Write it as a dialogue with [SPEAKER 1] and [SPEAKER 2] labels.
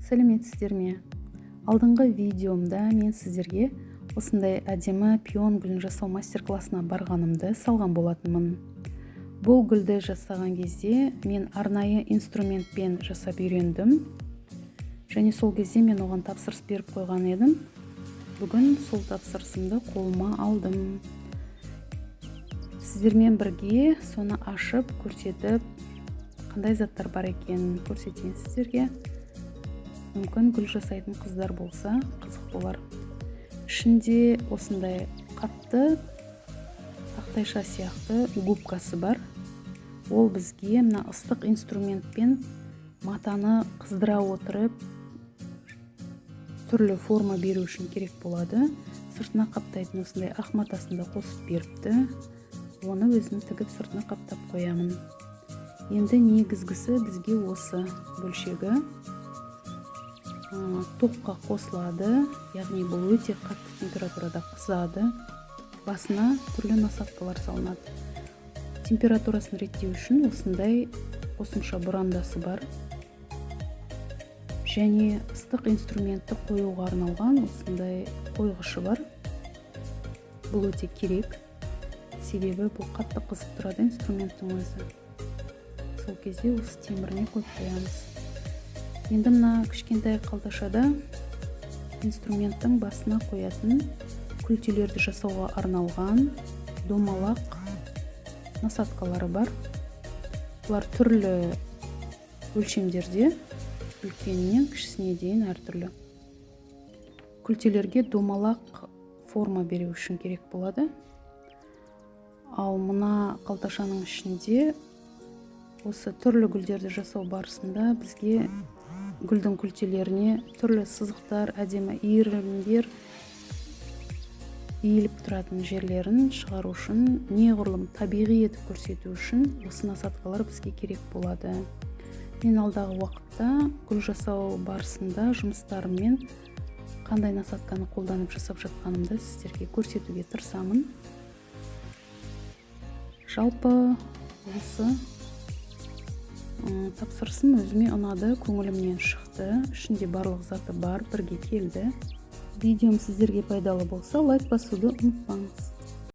[SPEAKER 1] Сәлеметсіздер ме? Алдыңғы видеомда мен сіздерге осындай әдемі пион гүлін жасау мастер-классына барғанымды салған болатынмын. Бұл гүлді жасаған кезде мен арнайы инструментпен жасап үйрендім. Және сол кезде мен оған тапсырыс беріп қойған едім. Бүгін сол тапсырысымды қолыма алдым. Сіздермен бірге соны ашып, көрсетіп, қандай заттар бар екенін көрсетейін сіздерге. Мүмкін гүл жасайтын қыздар болса қызық болар. Ішінде осындай қатты тақтайша сияқты губкасы бар. Ол бізге мына ыстық инструментпен матаны қыздыра отырып түрлі форма беру үшін керек болады. Сыртына қаптайтын осындай ақ матасын да қосып беріпті. Оны өзім тігіп сыртына қаптап қоямын. Енді негізгісі бізге осы бөлшегі тоққа қосылады, яғни бұл өте қатты температурада қызады. Басына түрлі насадкалар салынады. Температурасын реттеу үшін осындай қосымша бұрандасы бар. Және ыстық инструментті қоюға арналған осындай қойғышы бар. Бұл өте керек, себебі бұл қатты қызып тұрады инструменттің өзі. Сол кезде осы теміріне қойып қоямыз. Енді мына кішкентай қалташада инструменттің басына қоятын күлтелерді жасауға арналған домалақ насадкалары бар. Бұлар түрлі өлшемдерде, үлкенінен кішісіне дейін әртүрлі. Күлтелерге домалақ форма беру үшін керек болады. Ал мына қалташаның ішінде осы түрлі гүлдерді жасау барысында бізге гүлдің күлтелеріне түрлі сызықтар, әдемі иірімдер, иіліп тұратын жерлерін шығару үшін, неғұрлым табиғи етіп көрсету үшін осы насадкалар бізге керек болады. Мен алдағы уақытта гүл жасау барысында жұмыстарыммен қандай насадканы қолданып жасап жатқанымды сіздерге көрсетуге тырысамын. Жалпы осы тапсырысым өзіме ұнады, көңілімнен шықты, ішінде барлық заты бар, бірге келді. Видеом сіздерге пайдалы болса, лайк басуды ұмытпаңыз.